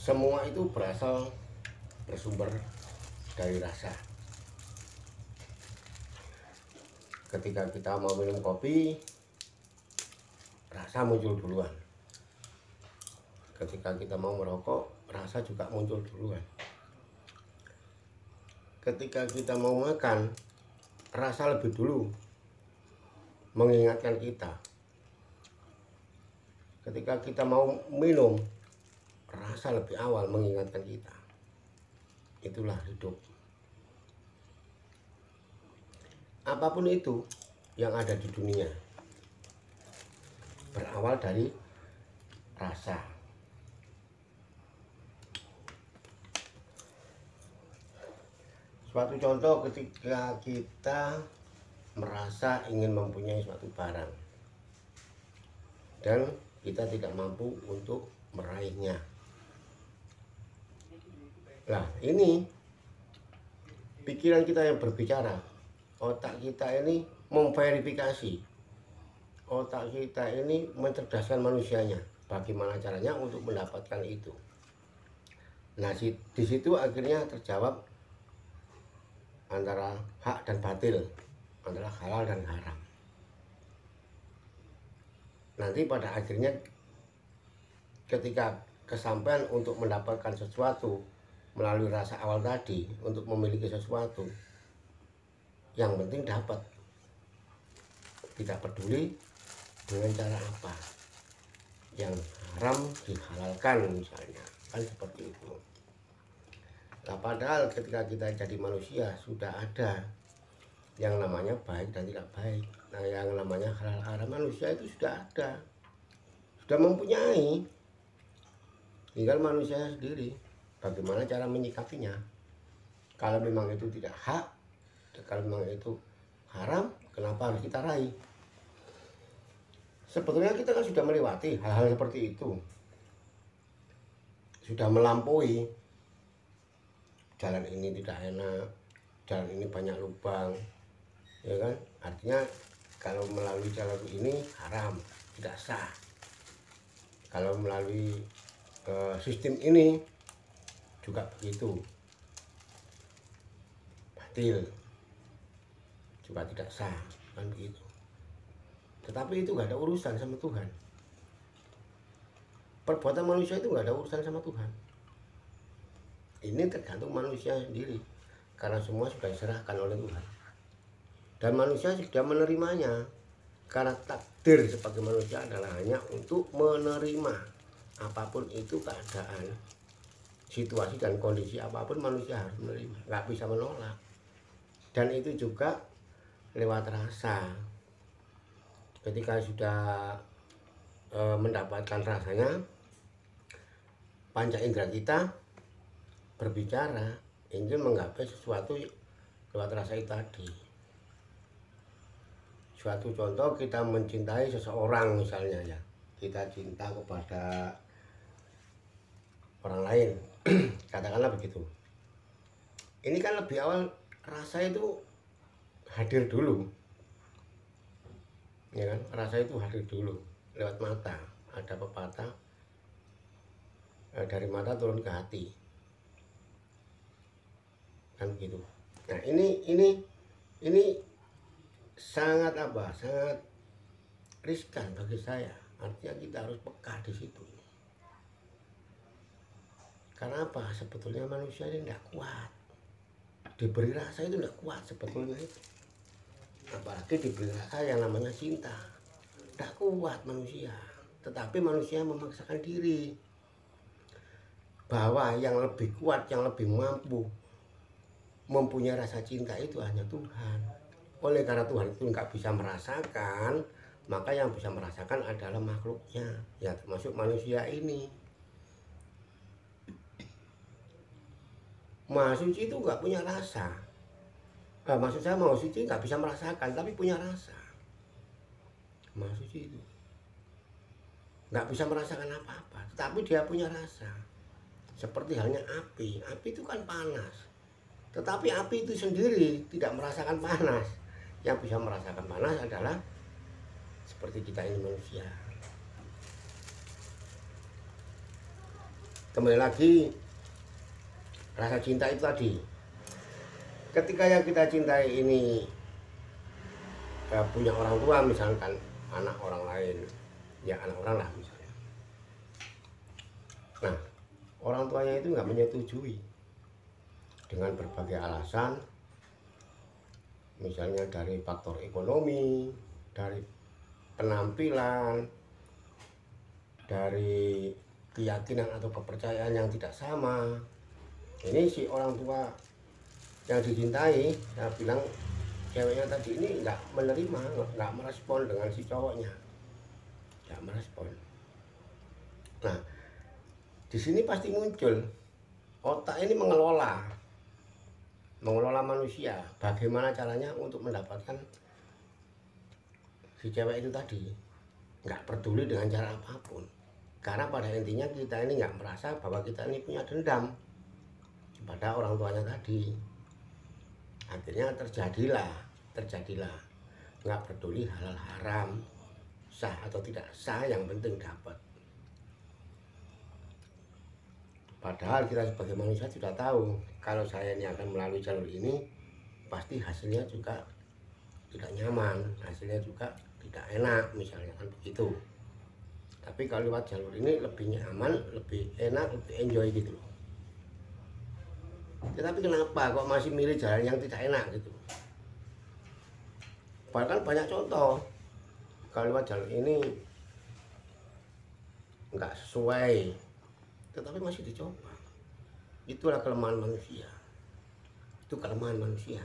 Semua itu bersumber dari rasa. Ketika kita mau minum kopi, rasa muncul duluan. Ketika kita mau merokok, rasa juga muncul duluan. Ketika kita mau makan, rasa lebih dulu mengingatkan kita. Ketika kita mau minum, rasa lebih awal mengingatkan kita. Itulah hidup. Apapun itu yang ada di dunia berawal dari rasa. Suatu contoh ketika kita merasa ingin mempunyai suatu barang dan kita tidak mampu untuk meraihnya. Nah, ini pikiran kita yang berbicara. Otak kita ini memverifikasi. Otak kita ini mencerdaskan manusianya. Bagaimana caranya untuk mendapatkan itu. Nah, di situ akhirnya terjawab antara hak dan batil, antara halal dan haram. Nanti pada akhirnya ketika kesampaian untuk mendapatkan sesuatu melalui rasa awal tadi, untuk memiliki sesuatu, yang penting dapat. Tidak peduli dengan cara apa. Yang haram dihalalkan misalnya, kan seperti itu. Nah, padahal ketika kita jadi manusia sudah ada yang namanya baik dan tidak baik. Nah, yang namanya halal haram manusia itu sudah ada, sudah mempunyai. Tinggal manusia sendiri bagaimana cara menyikapinya. Kalau memang itu tidak hak, kalau memang itu haram, kenapa harus kita raih? Sebetulnya kita kan sudah melewati hal-hal seperti itu, sudah melampaui. Jalan ini tidak enak, jalan ini banyak lubang, ya kan? Artinya kalau melalui jalan ini haram, tidak sah. Kalau melalui sistem ini juga begitu, batil, juga tidak sah, kan begitu. Tetapi itu nggak ada urusan sama Tuhan. Perbuatan manusia itu nggak ada urusan sama Tuhan. Ini tergantung manusia sendiri, karena semua sudah diserahkan oleh Tuhan. Dan manusia sudah menerimanya, karena takdir sebagai manusia adalah hanya untuk menerima apapun itu keadaan, situasi dan kondisi apapun manusia harus menerima, nggak bisa menolak. Dan itu juga lewat rasa. Ketika sudah mendapatkan rasanya, panca indera kita berbicara ingin menggapai sesuatu lewat rasa itu tadi. Suatu contoh, kita mencintai seseorang misalnya, ya, kita cinta kepada orang lain, katakanlah begitu. Ini kan lebih awal rasa itu hadir dulu, ya kan? Rasa itu hadir dulu lewat mata. Ada pepatah, dari mata turun ke hati, kan begitu. Nah, ini sangat sangat riskan bagi saya. Artinya kita harus peka di situ. Karena apa? Sebetulnya manusia ini tidak kuat. Diberi rasa itu tidak kuat sebetulnya itu. Apalagi diberi rasa yang namanya cinta. Tidak kuat manusia. Tetapi manusia memaksakan diri bahwa yang lebih kuat, yang lebih mampu mempunyai rasa cinta itu hanya Tuhan. Oleh karena Tuhan itu nggak bisa merasakan, maka yang bisa merasakan adalah makhluknya, ya termasuk manusia ini. Maha suci itu nggak punya rasa. Maksud saya maha suci nggak bisa merasakan, tapi punya rasa. Maha suci itu nggak bisa merasakan apa-apa, tapi dia punya rasa. Seperti halnya api. Api itu kan panas, tetapi api itu sendiri tidak merasakan panas. Yang bisa merasakan panas adalah seperti kita ini manusia. kembali lagi, rasa cinta itu tadi, ketika yang kita cintai ini punya orang tua, misalkan anak orang lain, ya anak orang lah misalnya. Nah, orang tuanya itu nggak menyetujui dengan berbagai alasan, misalnya dari faktor ekonomi, dari penampilan, dari keyakinan atau kepercayaan yang tidak sama. Ini si orang tua yang dicintai, saya bilang ceweknya tadi ini nggak menerima, nggak merespon dengan si cowoknya, nggak merespon. Nah, di sini pasti muncul otak ini mengelola manusia, bagaimana caranya untuk mendapatkan si cewek itu tadi, nggak peduli dengan cara apapun. Karena pada intinya kita ini nggak merasa bahwa kita ini punya dendam kepada orang tuanya tadi. Akhirnya terjadilah nggak peduli halal haram, sah atau tidak sah, yang penting dapat. Padahal kita sebagai manusia sudah tahu kalau saya ini akan melalui jalur ini, pasti hasilnya juga tidak nyaman, hasilnya juga tidak enak, misalnya kan begitu. Tapi kalau lewat jalur ini lebih nyaman, lebih enak, lebih enjoy gitu loh. Tetapi kenapa kok masih milih jalan yang tidak enak gitu? Bahkan banyak contoh, kalau lewat jalur ini nggak sesuai, tetapi masih dicoba. Itulah kelemahan manusia. Itu kelemahan manusia.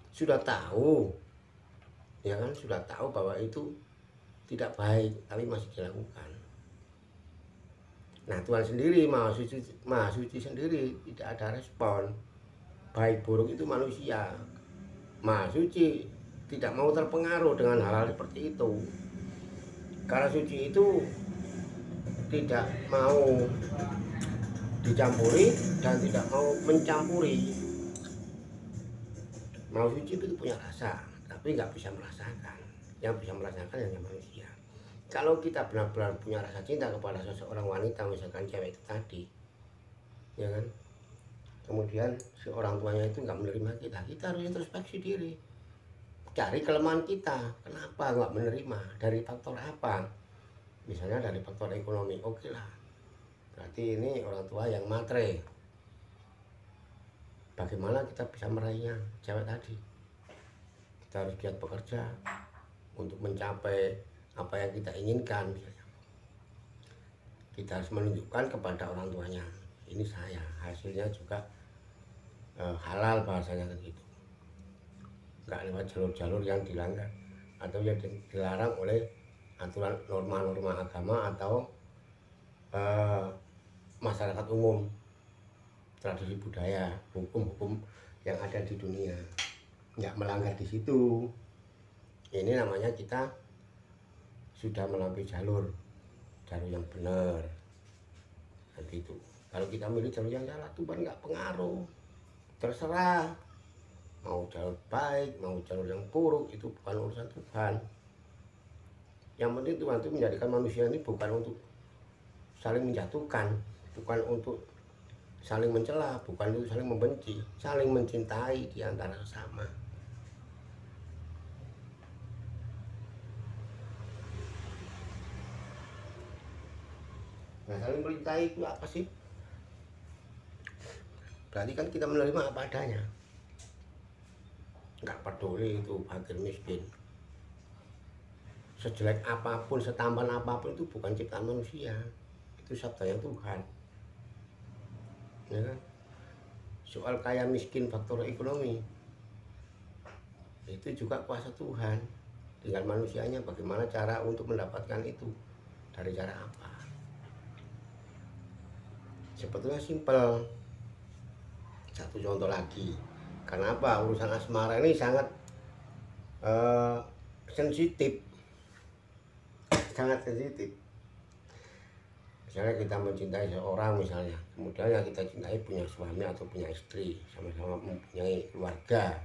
Sudah tahu, ya kan, sudah tahu bahwa itu tidak baik, tapi masih dilakukan. Nah, Tuhan sendiri, Maha Suci sendiri tidak ada respon. Baik buruk itu manusia. Maha Suci tidak mau terpengaruh dengan hal-hal seperti itu. Karena suci itu tidak mau dicampuri dan tidak mau mencampuri. Maha Suci itu punya rasa, tapi nggak bisa merasakan. Yang bisa merasakan hanya manusia. Kalau kita benar-benar punya rasa cinta kepada seseorang wanita, misalkan cewek itu tadi, ya kan, kemudian si orang tuanya itu nggak menerima kita harus introspeksi diri, cari kelemahan kita, kenapa nggak menerima, dari faktor apa. Misalnya dari faktor ekonomi, oke lah, berarti ini orang tua yang matre. Bagaimana kita bisa meraihnya, cewek tadi? Kita harus giat bekerja untuk mencapai apa yang kita inginkan. Kita harus menunjukkan kepada orang tuanya, ini saya, hasilnya juga halal, bahasanya gitu. Nggak lewat jalur-jalur yang dilanggar atau yang dilarang oleh aturan norma-norma agama atau masyarakat umum, tradisi budaya, hukum-hukum yang ada di dunia. Nggak melanggar di situ. Ini namanya kita sudah melampaui jalur yang benar. Seperti itu. Kalau kita milih jalur yang salah, Tuhan nggak pengaruh. Terserah. Mau jalur baik, mau jalur yang buruk, itu bukan urusan Tuhan. Yang penting Tuhan itu menjadikan manusia ini bukan untuk saling menjatuhkan, bukan untuk saling mencela, bukan untuk saling membenci, saling mencintai di antara sesama. Nah, saling mencintai itu apa sih? Berarti kan kita menerima apa adanya. Nggak peduli itu fakir miskin, sejelek apapun, setampan apapun, itu bukan ciptaan manusia, itu sabdanya Tuhan, ya kan? Soal kaya miskin, faktor ekonomi, itu juga kuasa Tuhan. Tinggal manusianya bagaimana cara untuk mendapatkan itu, dari cara apa. Sebetulnya simpel. Satu contoh lagi, kenapa urusan asmara ini sangat sensitif, sangat sensitif. Misalnya kita mencintai seorang, misalnya, kemudian yang kita cintai punya suami atau punya istri, sama-sama mempunyai keluarga.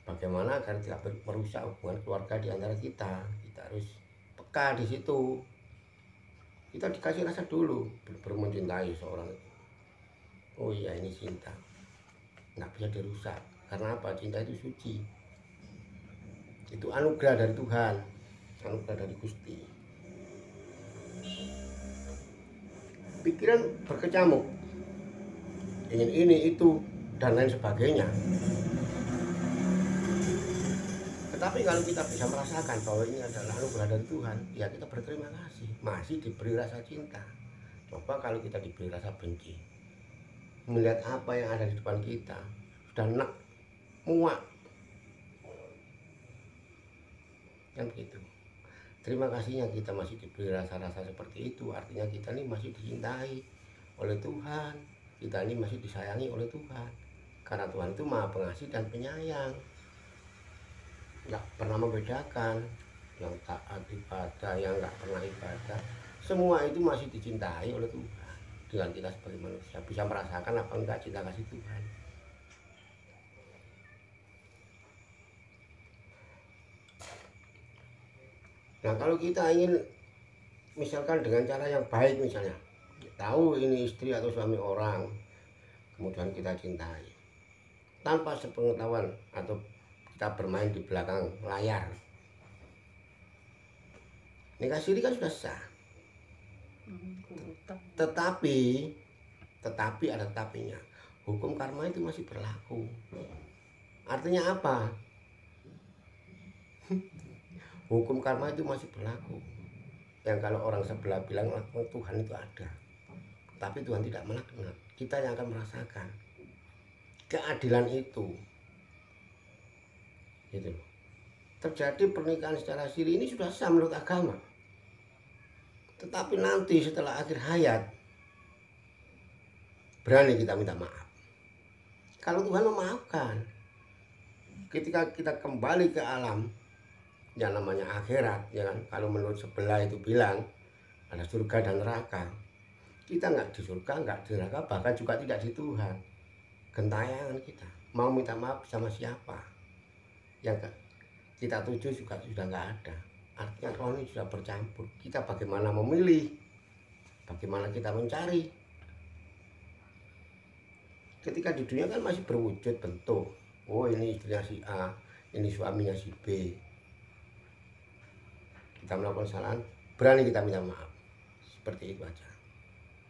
Bagaimana agar tidak merusak hubungan keluarga di antara kita? Kita harus peka di situ. Kita dikasih rasa dulu baru mencintai seorang itu. Oh iya, ini cinta, nggak bisa dirusak. Karena apa? Cinta itu suci, itu anugerah dari Tuhan, anugerah dari Gusti. Pikiran berkecamuk, ingin ini itu dan lain sebagainya. Tetapi kalau kita bisa merasakan bahwa ini adalah anugerah dari Tuhan, ya kita berterima kasih, masih diberi rasa cinta. Coba kalau kita diberi rasa benci, melihat apa yang ada di depan kita, sudah enak, muak, kan begitu. Terima kasihnya kita masih diberi rasa-rasa seperti itu, artinya kita ini masih dicintai oleh Tuhan, kita ini masih disayangi oleh Tuhan. Karena Tuhan itu Maha Pengasih dan Penyayang, nggak pernah membedakan yang taat ibadah, yang nggak pernah ibadah, semua itu masih dicintai oleh Tuhan. Dengan kita sebagai manusia bisa merasakan apa enggak cinta kasih Tuhan. Nah kalau kita ingin misalkan dengan cara yang baik, misalnya tahu ini istri atau suami orang, kemudian kita cintai tanpa sepengetahuan atau kita bermain di belakang layar, nikah siri kan sudah sah. Tetapi ada tetapinya, hukum karma itu masih berlaku. Artinya apa? Hukum karma itu masih berlaku. Yang kalau orang sebelah bilang Tuhan itu ada, tapi Tuhan tidak melaknat, kita yang akan merasakan keadilan itu. Gitu. Terjadi pernikahan secara siri ini sudah sah menurut agama. Tetapi nanti setelah akhir hayat, berani kita minta maaf. Kalau Tuhan memaafkan, ketika kita kembali ke alam yang namanya akhirat, ya kan? Kalau menurut sebelah itu bilang ada surga dan neraka, kita nggak di surga, nggak di neraka, bahkan juga tidak di Tuhan. Gentayangan kita mau minta maaf sama siapa, yang kita tuju juga sudah nggak ada. Artinya roh ini sudah bercampur. Kita bagaimana memilih, bagaimana kita mencari. Ketika di dunia kan masih berwujud bentuk, oh ini istrinya si A, ini suaminya si B. Kita melakukan kesalahan, berani kita minta maaf, seperti itu aja.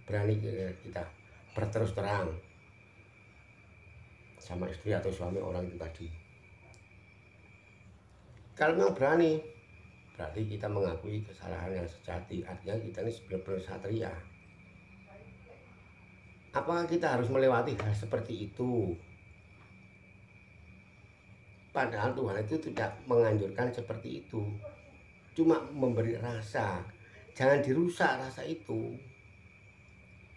Berani kita berterus terang sama istri atau suami orang itu tadi. Kalau memang berani, berarti kita mengakui kesalahan yang sejati. Artinya kita ini benar-benar satria. Apakah kita harus melewati hal seperti itu? Padahal Tuhan itu tidak menganjurkan seperti itu, cuma memberi rasa. Jangan dirusak rasa itu.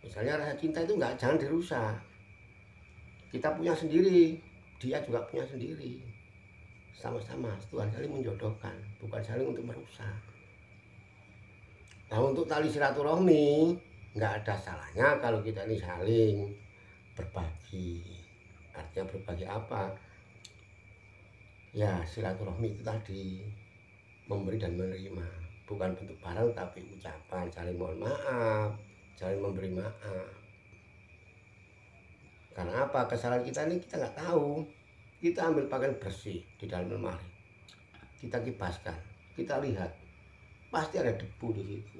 Misalnya rasa cinta itu jangan dirusak. Kita punya sendiri, dia juga punya sendiri. Sama-sama Tuhan saling menjodohkan, bukan saling untuk merusak. Nah untuk tali silaturahmi, nggak ada salahnya kalau kita ini saling berbagi. Artinya berbagi apa? Ya silaturahmi itu tadi, memberi dan menerima, bukan bentuk barang tapi ucapan, saling mohon maaf, saling memberi maaf. Karena apa? Kesalahan kita ini kita nggak tahu. Kita ambil pakaian bersih di dalam lemari, kita kipaskan, kita lihat, pasti ada debu di situ.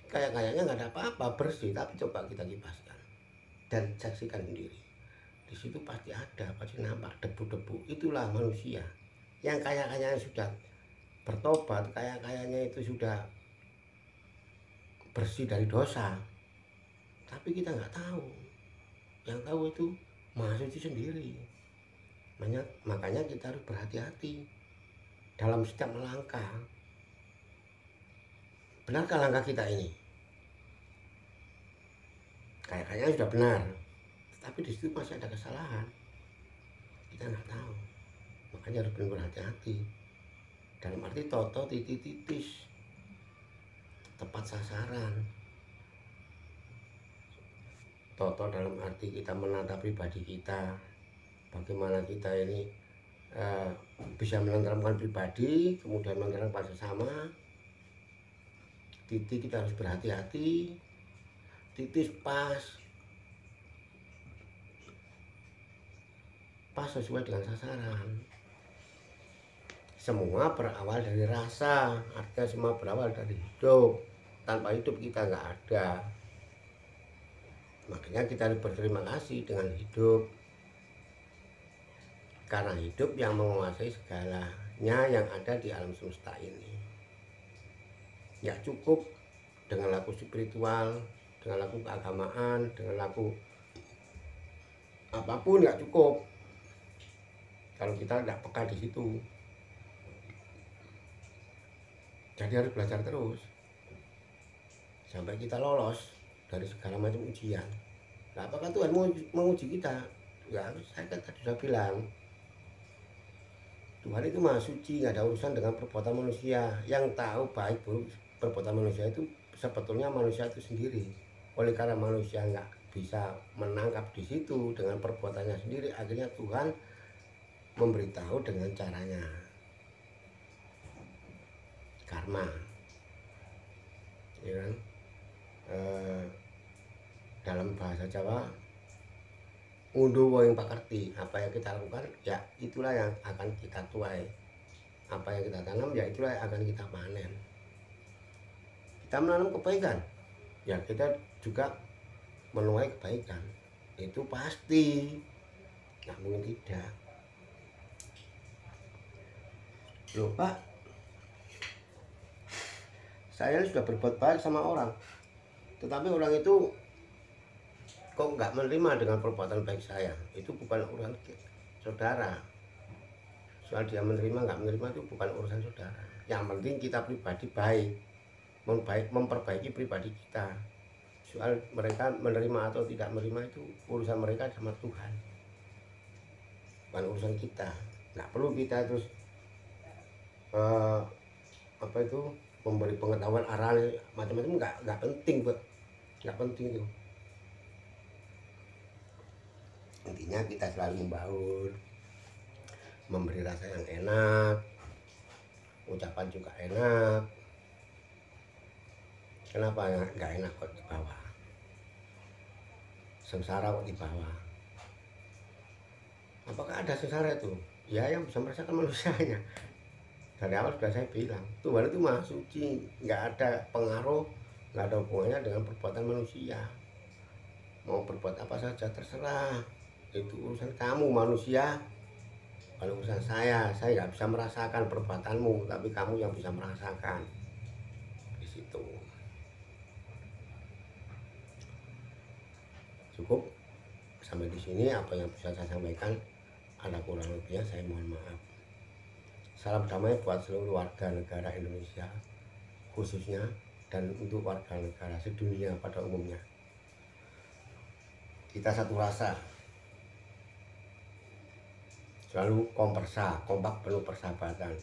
Kayaknya nggak ada apa-apa, bersih, tapi coba kita kipaskan dan saksikan sendiri. Di situ pasti ada, pasti nampak debu-debu. Itulah manusia yang kayaknya sudah bertobat, kayaknya itu sudah bersih dari dosa, tapi kita nggak tahu. Yang tahu itu Maha Suci sendiri. Makanya kita harus berhati-hati dalam setiap melangkah. Benarkah langkah kita ini? Kayaknya sudah benar, tapi di situ masih ada kesalahan. Kita nggak tahu. Makanya harus benar berhati-hati. Dalam arti toto titis, tepat sasaran. Toto dalam arti kita menata pribadi kita, bagaimana kita ini bisa menenteramkan pribadi, kemudian menenteramkan sesama, titik kita harus berhati-hati, titis pas sesuai dengan sasaran. Semua berawal dari rasa, artinya semua berawal dari hidup. Tanpa hidup kita nggak ada. Makanya kita harus berterima kasih dengan hidup, karena hidup yang menguasai segalanya yang ada di alam semesta ini. Ya cukup dengan laku spiritual, dengan laku keagamaan, dengan laku apapun nggak cukup kalau kita tidak peka di situ. Jadi harus belajar terus sampai kita lolos dari segala macam ujian. Nah, apakah Tuhan menguji kita? Ya, saya kan tadi sudah bilang, Tuhan itu maha suci, nggak ada urusan dengan perbuatan manusia. Yang tahu baik buruk perbuatan manusia itu sebetulnya manusia itu sendiri. Oleh karena manusia nggak bisa menangkap di situ dengan perbuatannya sendiri, akhirnya Tuhan memberitahu dengan caranya. Karma, ya kan? Dalam bahasa Jawa, unduh yang pakerti, apa yang kita lakukan ya itulah yang akan kita tuai, apa yang kita tanam ya itulah yang akan kita panen. Kita menanam kebaikan ya kita juga menuai kebaikan, itu pasti, nggak mungkin tidak. Loh Pak, saya sudah berbuat baik sama orang, tetapi orang itu kok nggak menerima dengan perbuatan baik saya. Itu bukan urusan saudara. Soal dia menerima nggak menerima itu bukan urusan saudara. Yang penting kita pribadi baik, memperbaiki pribadi kita. Soal mereka menerima atau tidak menerima itu urusan mereka sama Tuhan, bukan urusan kita. Nggak perlu kita terus memberi pengetahuan arah macam-macam, nggak penting, nggak penting itu. Intinya kita selalu membaur, memberi rasa yang enak, ucapan juga enak. Kenapa nggak enak kok di bawah? Sengsara kok di bawah? Apakah ada sengsara itu? Ya yang bisa merasakan manusianya. Dari awal sudah saya bilang, Tuhan itu maha suci, nggak ada pengaruh, nggak ada hubungannya dengan perbuatan manusia. Mau berbuat apa saja terserah, itu urusan kamu manusia, kalau urusan saya nggak bisa merasakan perbuatanmu, tapi kamu yang bisa merasakan di situ. Cukup sampai di sini apa yang bisa saya sampaikan. Ada kurang lebihnya saya mohon maaf. Salam damai buat seluruh warga negara Indonesia khususnya, dan untuk warga negara sedunia pada umumnya. Kita satu rasa, selalu kompak penuh persahabatan.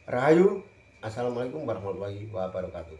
Rahayu, assalamualaikum warahmatullahi wabarakatuh.